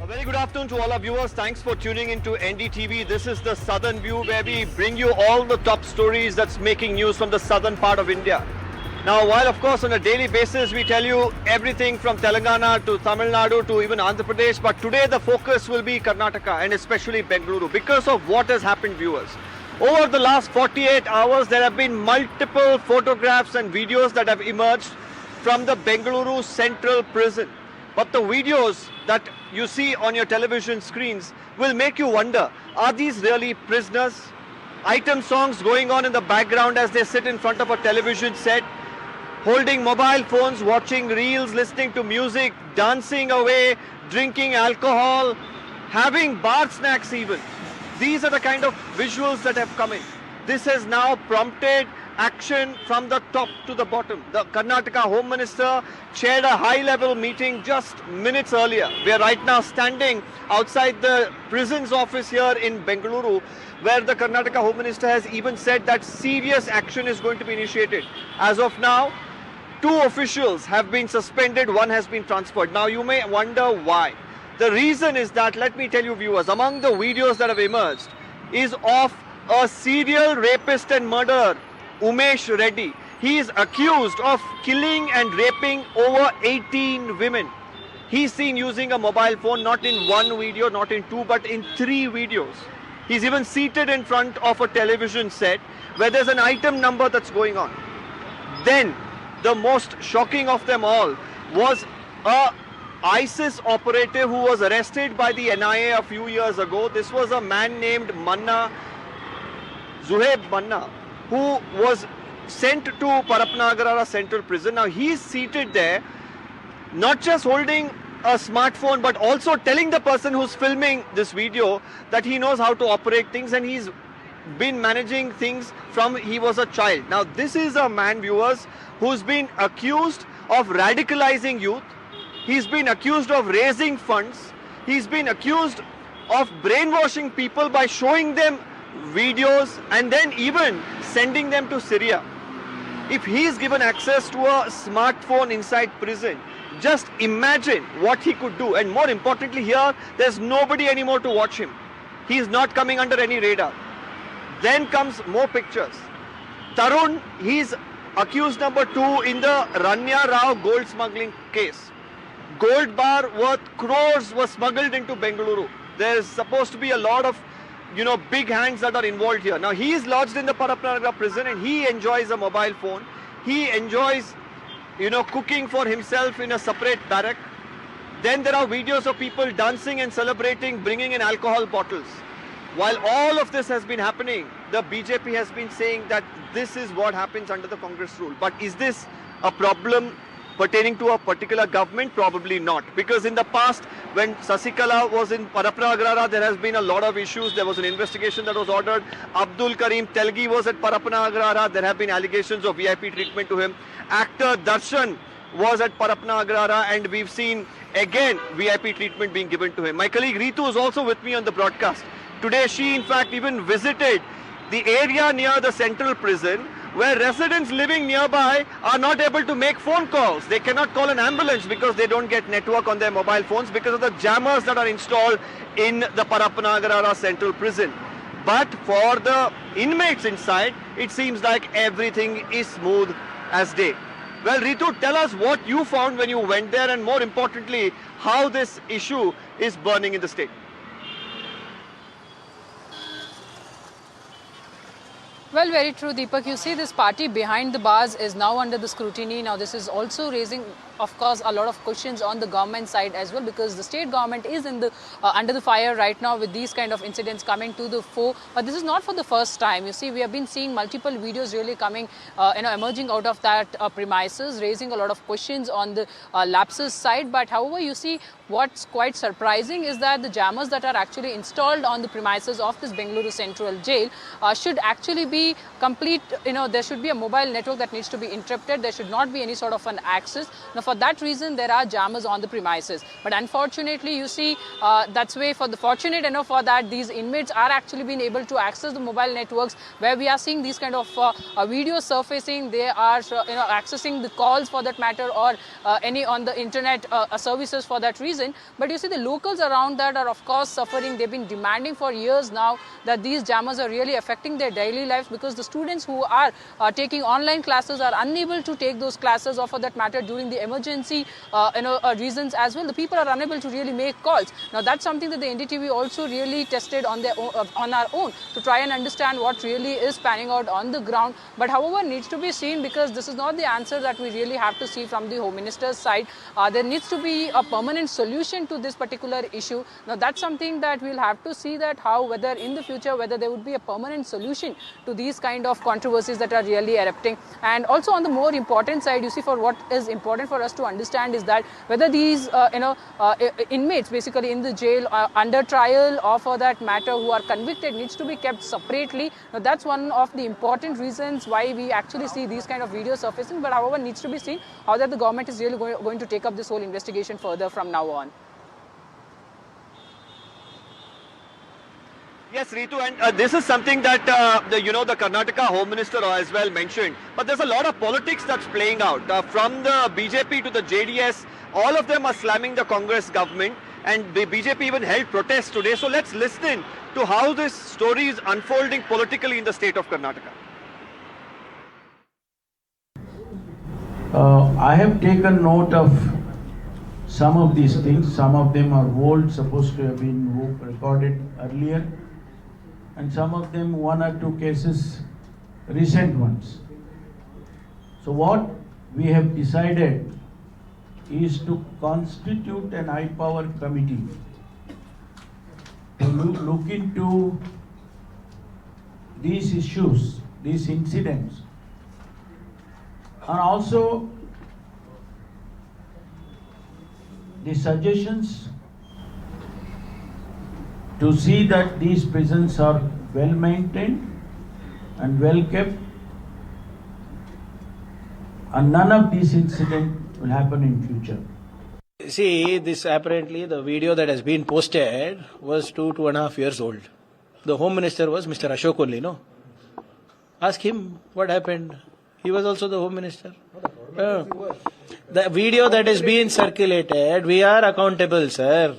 A very good afternoon to all our viewers. Thanks for tuning into NDTV. This is the Southern View, where we bring you all the top stories that's making news from the southern part of India. Now, while of course on a daily basis we tell you everything from Telangana to Tamil Nadu to even Andhra Pradesh, but today the focus will be Karnataka and especially Bengaluru because of what has happened, viewers. Over the last 48 hours, there have been multiple photographs and videos that have emerged from the Bengaluru Central Prison. But the videos that you see on your television screens will make you wonder, are these really prisoners? Item songs going on in the background as they sit in front of a television set, holding mobile phones, watching reels, listening to music, dancing away, drinking alcohol, having bar snacks even. These are the kind of visuals that have come in. This has now prompted action from the top to the bottom. The Karnataka Home Minister chaired a high-level meeting just minutes earlier. We are right now standing outside the prison's office here in Bengaluru, where the Karnataka Home Minister has even said that serious action is going to be initiated. As of now, 2 officials have been suspended, 1 has been transferred. Now you may wonder why. The reason is that, let me tell you viewers, among the videos that have emerged is of a serial rapist and murderer, Umesh Reddy. He is accused of killing and raping over 18 women. He's seen using a mobile phone not in 1 video, not in 2, but in 3 videos. He's even seated in front of a television set where there's an item number that's going on. Then, the most shocking of them all was a ISIS operative who was arrested by the NIA a few years ago. This was a man named Manna, Zuhaib Manna, who was sent to Parapanagarara Central Prison. Now he's seated there, not just holding a smartphone, but also telling the person who's filming this video that he knows how to operate things and he's been managing things from he was a child. Now this is a man, viewers, who's been accused of radicalizing youth. He's been accused of raising funds. He's been accused of brainwashing people by showing them videos and then even sending them to Syria. If he's given access to a smartphone inside prison, just imagine what he could do. And more importantly here, there's nobody anymore to watch him. He's not coming under any radar. Then comes more pictures. Tarun, he's accused number 2 in the Ranya Rao gold smuggling case. Gold bar worth crores was smuggled into Bengaluru. There's supposed to be a lot of big hands that are involved here. Now he is lodged in the Parapanagarara prison and he enjoys a mobile phone. He enjoys, cooking for himself in a separate barrack. Then there are videos of people dancing and celebrating, bringing in alcohol bottles. While all of this has been happening, the BJP has been saying that this is what happens under the Congress rule. But is this a problem pertaining to a particular government? Probably not. Because in the past, when Sasikala was in Parapanagarara, there has been a lot of issues. There was an investigation that was ordered. Abdul Karim Telgi was at Parapanagarara. There have been allegations of VIP treatment to him. Actor Darshan was at Parapanagarara and we've seen again VIP treatment being given to him. My colleague Ritu is also with me on the broadcast. Today she in fact even visited the area near the central prison where residents living nearby are not able to make phone calls. They cannot call an ambulance because they don't get network on their mobile phones because of the jammers that are installed in the Parapanagarara Central Prison. But for the inmates inside, it seems like everything is smooth as day. Well, Ritu, tell us what you found when you went there and more importantly, how this issue is burning in the state. Well, very true, Deepak. You see, this party behind the bars is now under the scrutiny. Now, this is also raising, of course, a lot of questions on the government side as well, because the state government is in the under the fire right now with these kind of incidents coming to the fore. But this is not for the first time. You see, we have been seeing multiple videos really coming, emerging out of that premises, raising a lot of questions on the lapses side. But however, you see, what's quite surprising is that the jammers that are actually installed on the premises of this Bengaluru Central Jail should actually be be complete, there should be a mobile network that needs to be interrupted. There should not be any sort of an access. Now, for that reason, there are jammers on the premises. But unfortunately, you see, that's way for the fortunate enough for that these inmates are actually being able to access the mobile networks, where we are seeing these kind of videos surfacing. They are, accessing the calls for that matter, or any on the internet services for that reason. But you see, the locals around that are of course suffering. They've been demanding for years now that these jammers are really affecting their daily lives, because the students who are taking online classes are unable to take those classes, or for that matter during the emergency reasons as well, the people are unable to really make calls. Now that's something that the NDTV also really tested on their own, on our own, to try and understand what really is panning out on the ground. But however, needs to be seen, because this is not the answer that we really have to see from the Home Minister's side. There needs to be a permanent solution to this particular issue. Now that's something that we'll have to see, that how, whether in the future, whether there would be a permanent solution to these kind of controversies that are really erupting. And also on the more important side, you see, for what is important for us to understand is that whether these inmates basically in the jail under trial, or for that matter who are convicted, needs to be kept separately. Now that's one of the important reasons why we actually see these kind of videos surfacing. But however, needs to be seen how that the government is really going to take up this whole investigation further from now on. Yes, Ritu, and this is something that the Karnataka Home Minister as well mentioned. But there's a lot of politics that's playing out. From the BJP to the JDS, all of them are slamming the Congress government, and the BJP even held protests today. So let's listen to how this story is unfolding politically in the state of Karnataka. I have taken note of some of these things. Some of them are old, supposed to have been recorded earlier, and some of them, one or two cases, recent ones. So what we have decided is to constitute an high-power committee to look into these issues, these incidents, and also the suggestions to see that these prisons are well maintained and well kept, and none of these incidents will happen in future. See, this apparently the video that has been posted was 2.5 years old. The Home Minister was Mr. Ashok only, no? Ask him what happened. He was also the Home Minister. The video that is being circulated, we are accountable, sir.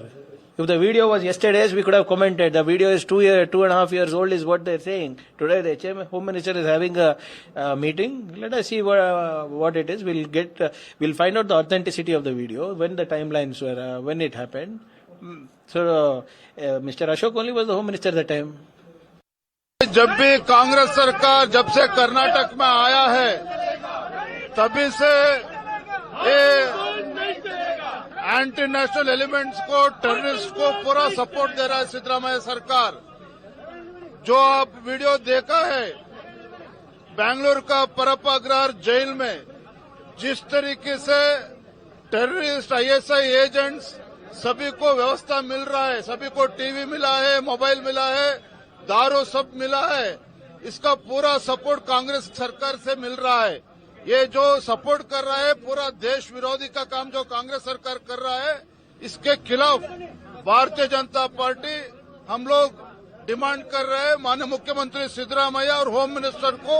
If the video was yesterday's, we could have commented. The video is 2.5 years old is what they're saying. Today the Home Minister is having a meeting. Let us see what it is. We'll find out the authenticity of the video, when the timelines were, when it happened. So, Mr. Ashok only was the Home Minister at the time. जब भी कांग्रेस सरकार जब से कर्नाटक में आया है, तभी से ये एंटी नेशनल एलिमेंट्स को, टेररिस्ट को पूरा सपोर्ट दे रहा है सिद्धरामैया सरकार। जो आप वीडियो देखा है, बेंगलुरु का परप्पा अग्रहार जेल में जिस तरीके से टेररिस्ट, आईएसआई एजेंट्स सभी को व्यवस्था मिल रहा है, सभी को टीवी मिला है, मोबाइल मिला है, दारू सब मिला है, इसका पूरा सपोर्ट कांग्रेस सरकार से मिल रहा है। ये जो सपोर्ट कर रहा है, पूरा देश विरोधी का काम जो कांग्रेस सरकार कर रहा है, इसके खिलाफ भारतीय जनता पार्टी हम लोग डिमांड कर रहे हैं, माननीय मुख्यमंत्री सिद्धरामैया और होम मिनिस्टर को,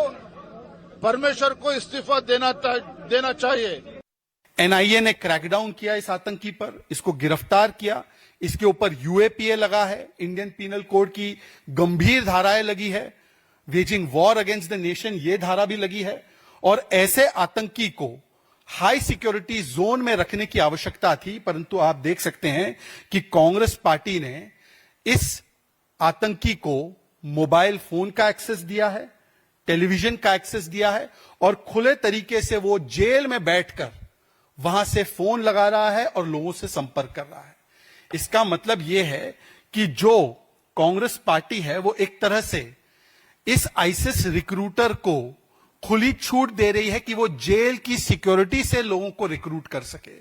परमेश्वर को इस्तीफा देना चाहिए। एनआईए ने क्रैकडाउन किया इस आतंकी पर, इसको गिरफ्तार किया, इसके ऊपर यूएपीए लगा है, इंडियन पीनल कोड की गंभीर धाराएं लगी है, waging war against the nation ये धारा भी लगी है, और ऐसे आतंकी को हाई सिक्योरिटी जोन में रखने की आवश्यकता थी। परंतु आप देख सकते हैं कि कांग्रेस पार्टी ने इस आतंकी को मोबाइल फोन का एक्सेस दिया है, टेलीविजन का एक्सेस दिया है, और खुले तरीके से वो जेल में बैठकर वहां से फोन लगा रहा है और लोगों से संपर्क कर रहा है। इसका मतलब यह है कि जो कांग्रेस पार्टी है वो एक तरह से इस आईसिस रिक्रूटर को खुली छूट दे रही है कि वो जेल की सिक्योरिटी से लोगों को रिक्रूट कर सके।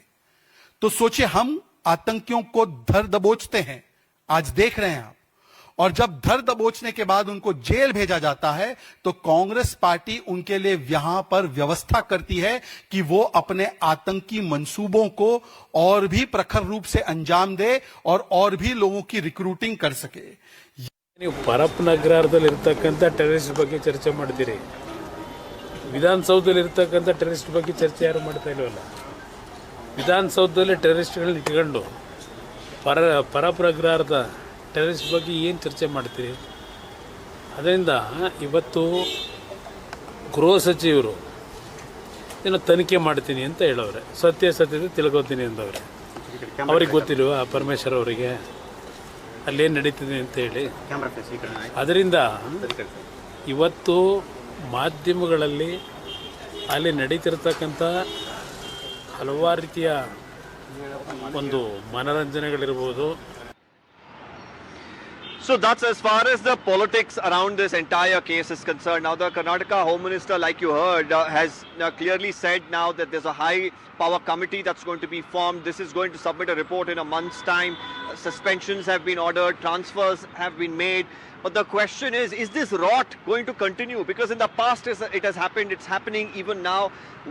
तो सोचिए, हम आतंकियों को धर दबोचते हैं, आज देख रहे हैं आप, और जब धर दबोचने के बाद उनको जेल भेजा जाता है तो कांग्रेस पार्टी उनके लिए यहां पर व्यवस्था करती है कि वो अपने आतंकी मंसूबों को और भी प्रखर रूप से अंजाम दे और भी लोगों की रिक्रूटिंग कर सके। ನೀವು ಪರಪ್ಪನಗರದಲ್ಲಿ ಇರತಕ್ಕಂಥ ಟೆರರಿಸ್ಟ್ ಬಗ್ಗೆ ಚರ್ಚೆ ಮಾಡ್ತೀರಿ, ವಿಧಾನಸೌಧದಲ್ಲಿ ಇರತಕ್ಕಂಥ ಟೆರರಿಸ್ಟ್ ಬಗ್ಗೆ ಚರ್ಚೆ ಯಾರು ಮಾಡ್ತಾ ಇಲ್ವಲ್ಲ. ವಿಧಾನಸೌಧದಲ್ಲಿ ಟೆರರಿಸ್ಟ್ಗಳನ್ನ ಇಟ್ಕೊಂಡು ಪರಪ್ಪನಗರದ ಟೆರರಿಸ್ಟ್ ಬಗ್ಗೆ ಏನು ಚರ್ಚೆ ಮಾಡ್ತೀರಿ? ಅದರಿಂದ ಇವತ್ತು ಗೃಹ ಸಚಿವರು ಏನೋ ತನಿಖೆ ಮಾಡ್ತೀನಿ ಅಂತ ಹೇಳವ್ರೆ, ಸತ್ಯಾಸತ್ಯತೆ ತಿಳ್ಕೊತೀನಿ ಅಂದವ್ರೆ. ಅವ್ರಿಗೆ ಗೊತ್ತಿಲ್ವ ಪರಮೇಶ್ವರ್ ಅವರಿಗೆ ಅಲ್ಲೇನು ನಡೀತಿದೆ ಅಂತ ಹೇಳಿ? ಅದರಿಂದ ಇವತ್ತು ಮಾಧ್ಯಮಗಳಲ್ಲಿ ಅಲ್ಲಿ ನಡೀತಿರ್ತಕ್ಕಂಥ ಹಲವಾರು ರೀತಿಯ ಒಂದು ಮನರಂಜನೆಗಳಿರ್ಬೋದು. So that's as far as the politics around this entire case is concerned. Now the Karnataka Home Minister, like you heard, has clearly said now that there's a high power committee that's going to be formed. This is going to submit a report in a month's time. Suspensions have been ordered, transfers have been made. But the question is this rot going to continue? Because in the past it has happened, it's happening even now.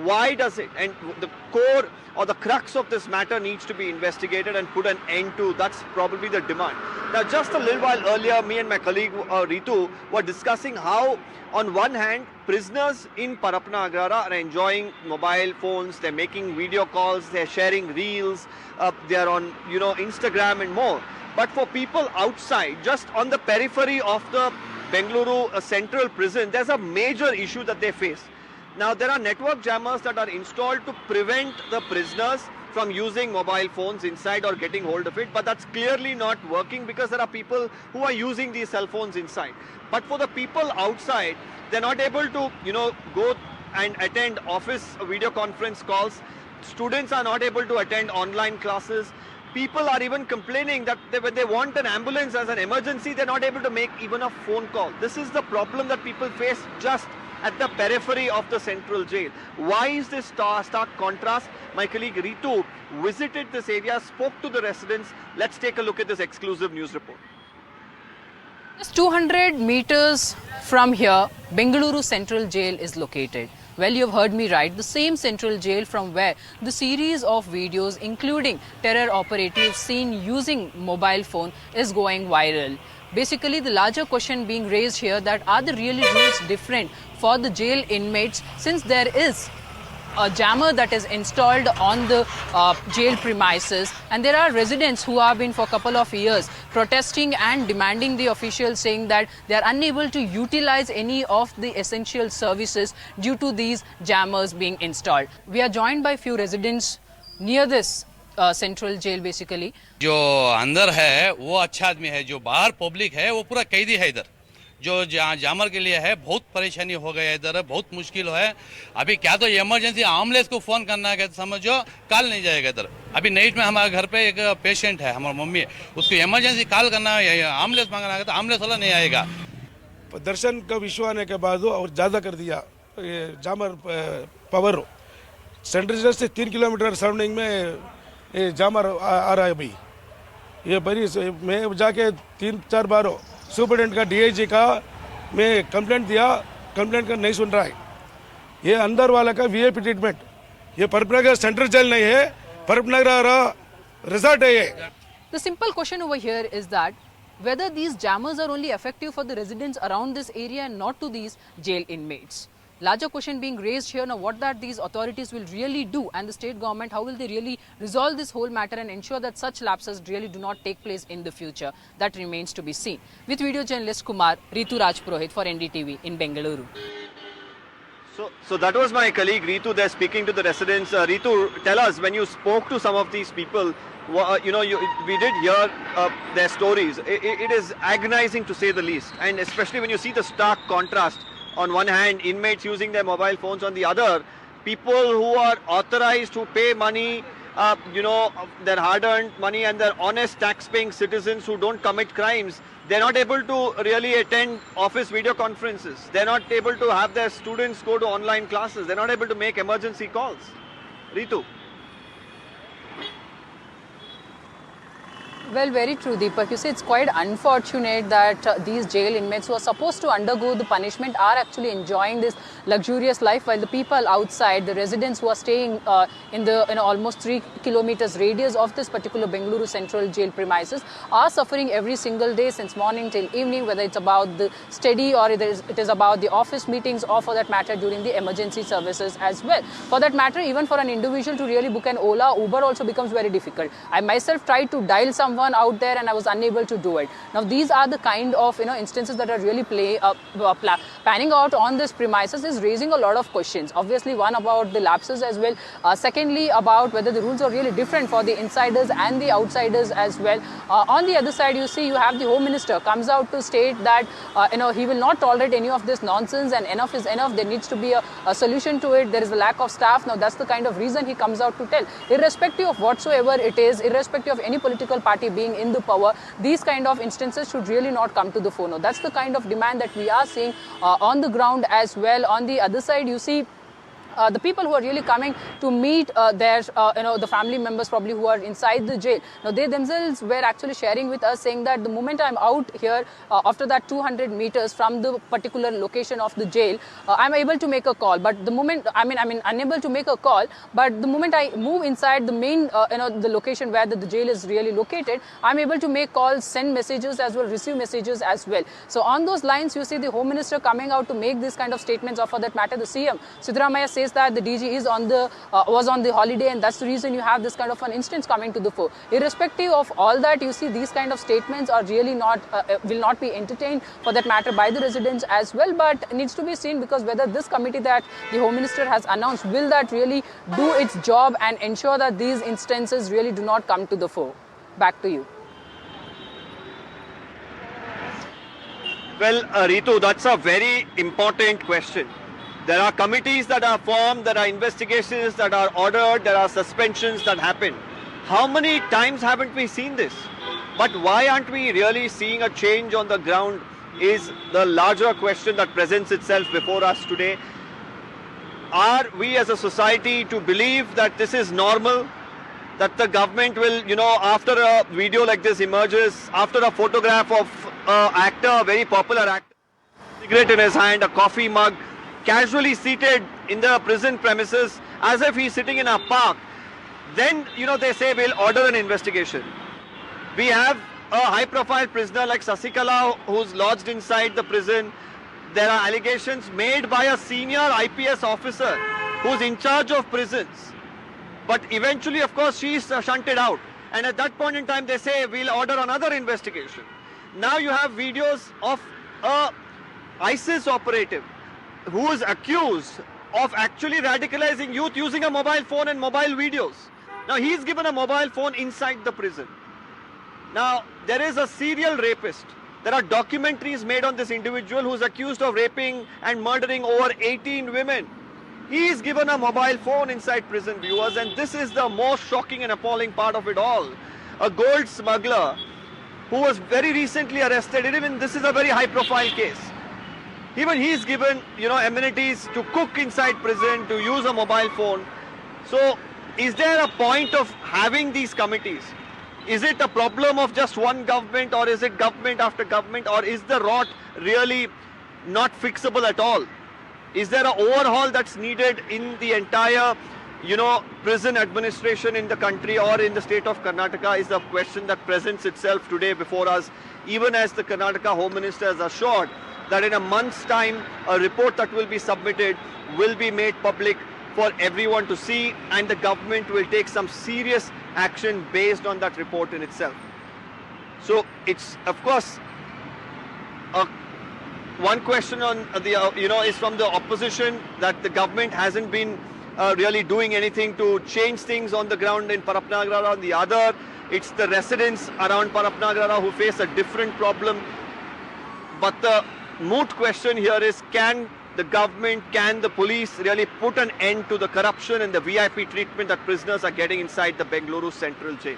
Why does it? And the core or the crux of this matter needs to be investigated and put an end to. That's probably the demand. Now, just a little while earlier, me and my colleague Ritu were discussing how, on one hand, prisoners in Parappanagara are enjoying mobile phones, they're making video calls, they're sharing reels, they're on, Instagram and more. But for people outside, just on the periphery of the Bengaluru Central Prison, there's a major issue that they face. Now, there are network jammers that are installed to prevent the prisoners from using mobile phones inside or getting hold of it, but that's clearly not working because there are people who are using these cell phones inside. But for the people outside, they're not able to, go and attend office video conference calls. Students are not able to attend online classes. People are even complaining that when they want an ambulance as an emergency, they're not able to make even a phone call. This is the problem that people face just at the periphery of the central jail. Why is this stark contrast? My colleague Ritu visited this area, spoke to the residents. Let's take a look at this exclusive news report. Just 200 meters from here, Bengaluru Central Jail is located. Well, you've heard me right. The same central jail from where the series of videos, including terror operatives seen using mobile phone, is going viral. Basically, the larger question being raised here that are the really rules different for the jail inmates, since there is a jammer that is installed on the jail premises, and there are residents who have been for a couple of years protesting and demanding the officials, saying that they are unable to utilize any of the essential services due to these jammers being installed. We are joined by few residents near this central jail basically. जो अंदर है वो अच्छा आदमी है, जो बाहर public है वो पूरा कैदी है. इधर जो जामर के लिए है बहुत परेशानी हो गया, इधर बहुत मुश्किल है. अभी क्या तो इमरजेंसी एम्बुलेंस को फोन करना है, समझो कॉल नहीं जाएगा इधर. अभी नाइट में हमारे घर पे एक पेशेंट है, हमारी मम्मी है, उसको इमरजेंसी कॉल करना है, एम्बुलेंस मांगना है तो एम्बुलेंस वाला नहीं आएगा. दर्शन का विश्व आने के बाद और ज़्यादा कर दिया जामर पावर. सेंट्रल जेल से 3 किलोमीटर सराउंडिंग में ये जामर आ रहा है. अभी ये बड़ी मैं जाके 3-4 बार सुपरिटेंडेंट का DIG का मैं कंप्लेंट दिया, कंप्लेंट का नहीं सुन रहा है. ये अंदर वाला का VIP ट्रीटमेंट. ये परपनगर सेंट्रल जेल नहीं है, परपनगर रिजॉर्ट है ये. The simple question over here is that whether these jammers are only effective for the residents around this area and not to these jail inmates. Larger question being raised here now, what that these authorities will really do, and the state government, how will they really resolve this whole matter and ensure that such lapses really do not take place in the future? That remains to be seen. With video journalist Kumar, Ritu Rajpurohit for NDTV in Bengaluru. So that was my colleague Ritu there speaking to the residents. Ritu, tell us, when you spoke to some of these people, we did hear their stories. It is agonizing to say the least, and especially when you see the stark contrast. On one hand, inmates using their mobile phones. On the other, people who are authorized to pay money, their hard-earned money, and their honest tax-paying citizens who don't commit crimes. They're not able to really attend office video conferences. They're not able to have their students go to online classes. They're not able to make emergency calls. Ritu. Well, very true, Deepak. You see, it's quite unfortunate that these jail inmates who are supposed to undergo the punishment are actually enjoying this luxurious life, while the people outside, the residents who are staying in the almost 3 kilometers radius of this particular Bengaluru Central Jail premises, are suffering every single day since morning till evening, whether it's about the study or it is about the office meetings, or for that matter during the emergency services as well. For that matter, even for an individual to really book an Ola, Uber also becomes very difficult. I myself tried to dial someone out there and I was unable to do it. Now these are the kind of instances that are really panning out on this premises, is raising a lot of questions. Obviously, one about the lapses as well. Secondly, about whether the rules are really different for the insiders and the outsiders as well. On the other side, you see, you have the Home Minister comes out to state that he will not tolerate any of this nonsense and enough is enough. There needs to be a solution to it. There is a lack of staff. Now that's the kind of reason he comes out to tell. Irrespective of whatsoever it is, irrespective of any political party being in the power, these kind of instances should really not come to the fore. Now, that's the kind of demand that we are seeing on the ground as well. On the other side, you see the people who are really coming to meet the family members probably who are inside the jail. Now they themselves were actually sharing with us, saying that the moment I'm out here after that 200 meters from the particular location of the jail, I'm able to make a call. But the moment I'm unable to make a call, but the moment I move inside the main the location where the jail is really located, I'm able to make calls, send messages as well, receive messages as well. So on those lines, you see the Home Minister coming out to make these kind of statements, or for that matter the CM Siddaramaiah says that the DG is was on the holiday, and that's the reason you have this kind of an instance coming to the fore. Irrespective of all that, you see these kind of statements are really not will not be entertained for that matter by the residents as well, but needs to be seen, because whether this committee that the Home Minister has announced, will that really do its job and ensure that these instances really do not come to the fore. Back to you. Well, Ritu, that's a very important question. There are committees that are formed, there are investigations that are ordered, there are suspensions that happen. How many times haven't we seen this? But why aren't we really seeing a change on the ground is the larger question that presents itself before us today. Are we as a society to believe that this is normal? That the government will, after a video like this emerges, after a photograph of an actor, a very popular actor, cigarette in his hand, a coffee mug, casually seated in the prison premises as if he's sitting in a park, then they say we'll order an investigation. We have a high profile prisoner like Sasikala who's lodged inside the prison. There are allegations made by a senior IPS officer who's in charge of prisons, but eventually of course she's shunted out, and at that point in time they say we'll order another investigation. Now you have videos of a ISIS operative who is accused of actually radicalizing youth using a mobile phone and mobile videos. Now he's given a mobile phone inside the prison. Now there is a serial rapist. There are documentaries made on this individual who's accused of raping and murdering over 18 women. He is given a mobile phone inside prison, viewers, and this is the most shocking and appalling part of it all. A gold smuggler who was very recently arrested, even this is a very high profile case. Even he's given, amenities to cook inside prison, to use a mobile phone. So, is there a point of having these committees? Is it a problem of just one government, or is it government after government, or is the rot really not fixable at all? Is there an overhaul that's needed in the entire, prison administration in the country or in the state of Karnataka is the question that presents itself today before us, even as the Karnataka Home Minister has assured that in a month's time, a report that will be submitted will be made public for everyone to see, and the government will take some serious action based on that report in itself. So it's, of course, one question on the, is from the opposition that the government hasn't been really doing anything to change things on the ground in Parapnagarh. On the other, it's the residents around Parapnagarh who face a different problem. But the moot question here is, can the government, can the police really put an end to the corruption and the VIP treatment that prisoners are getting inside the Bengaluru Central Jail?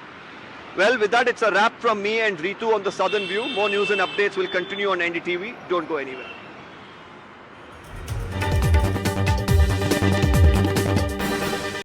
Well, with that, it's a wrap from me and Ritu on the Southern View. More news and updates will continue on NDTV. Don't go anywhere.